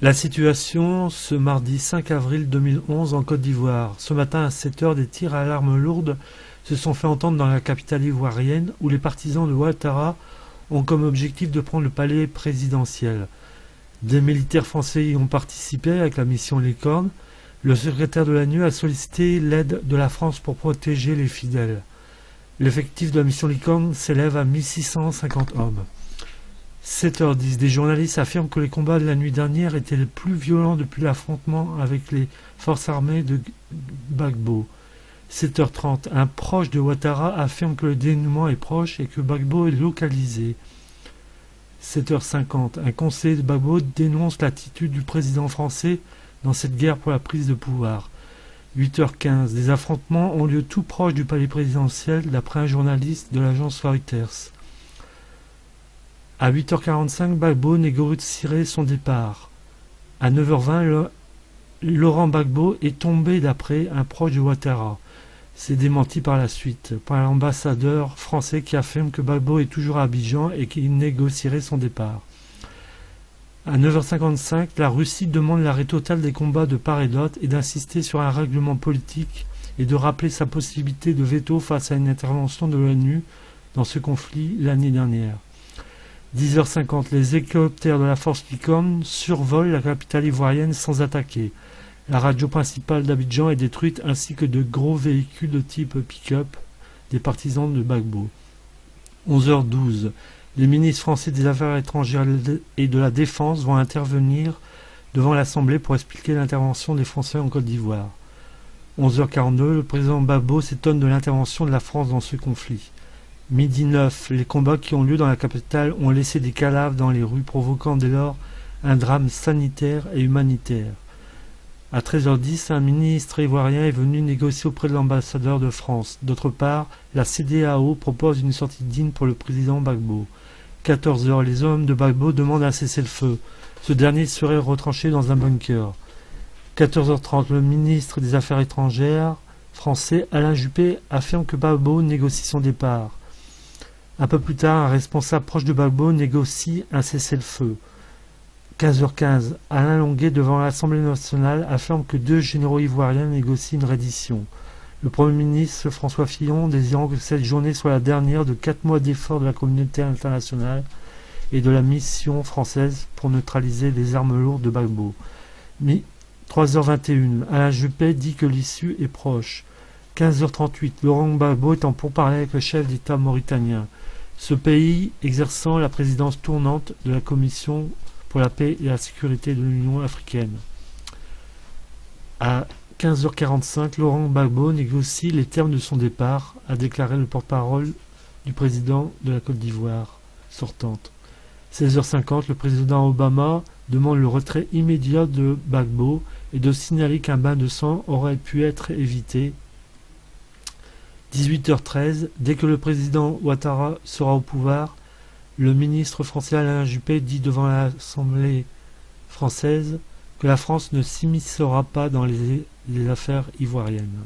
La situation ce mardi 5 avril 2011 en Côte d'Ivoire. Ce matin à 7 heures, des tirs à l'arme lourde se sont fait entendre dans la capitale ivoirienne où les partisans de Ouattara ont comme objectif de prendre le palais présidentiel. Des militaires français y ont participé avec la mission Licorne. Le secrétaire de l'ONU a sollicité l'aide de la France pour protéger les fidèles. L'effectif de la mission Licorne s'élève à 1650 hommes. 7h10, des journalistes affirment que les combats de la nuit dernière étaient les plus violents depuis l'affrontement avec les forces armées de Gbagbo. 7h30, un proche de Ouattara affirme que le dénouement est proche et que Gbagbo est localisé. 7h50, un conseiller de Gbagbo dénonce l'attitude du président français dans cette guerre pour la prise de pouvoir. 8h15, des affrontements ont lieu tout proche du palais présidentiel d'après un journaliste de l'agence Reuters. À 8h45, Gbagbo négocierait son départ. À 9h20, Laurent Gbagbo est tombé d'après un proche de Ouattara. C'est démenti par la suite par l'ambassadeur français qui affirme que Gbagbo est toujours à Abidjan et qu'il négocierait son départ. À 9h55, la Russie demande l'arrêt total des combats de part et d'autre et d'insister sur un règlement politique et de rappeler sa possibilité de veto face à une intervention de l'ONU dans ce conflit l'année dernière. 10h50, les hélicoptères de la force Licorne survolent la capitale ivoirienne sans attaquer. La radio principale d'Abidjan est détruite ainsi que de gros véhicules de type pick-up des partisans de Gbagbo. 11h12, les ministres français des Affaires étrangères et de la Défense vont intervenir devant l'Assemblée pour expliquer l'intervention des Français en Côte d'Ivoire. 11h42, le président Gbagbo s'étonne de l'intervention de la France dans ce conflit. Midi 9, les combats qui ont lieu dans la capitale ont laissé des cadavres dans les rues, provoquant dès lors un drame sanitaire et humanitaire. À 13h10, un ministre ivoirien est venu négocier auprès de l'ambassadeur de France. D'autre part, la CEDEAO propose une sortie digne pour le président Gbagbo. 14h, les hommes de Gbagbo demandent un cessez-le-feu. Ce dernier serait retranché dans un bunker. 14h30, le ministre des Affaires étrangères français Alain Juppé affirme que Gbagbo négocie son départ. Un peu plus tard, un responsable proche de Gbagbo négocie un cessez-le-feu. 15h15, Alain Longuet devant l'Assemblée nationale affirme que 2 généraux ivoiriens négocient une reddition. Le Premier ministre François Fillon désirant que cette journée soit la dernière de 4 mois d'efforts de la communauté internationale et de la mission française pour neutraliser les armes lourdes de Gbagbo. 3h21, Alain Juppé dit que l'issue est proche. 15h38, Laurent Gbagbo est en pourparlers avec le chef d'État mauritanien, ce pays exerçant la présidence tournante de la Commission pour la paix et la sécurité de l'Union africaine. À 15h45, Laurent Gbagbo négocie les termes de son départ, a déclaré le porte-parole du président de la Côte d'Ivoire sortante. 16h50, le président Obama demande le retrait immédiat de Gbagbo et de signaler qu'un bain de sang aurait pu être évité. 18h13, dès que le président Ouattara sera au pouvoir, le ministre français Alain Juppé dit devant l'Assemblée française que la France ne s'immiscera pas dans les affaires ivoiriennes.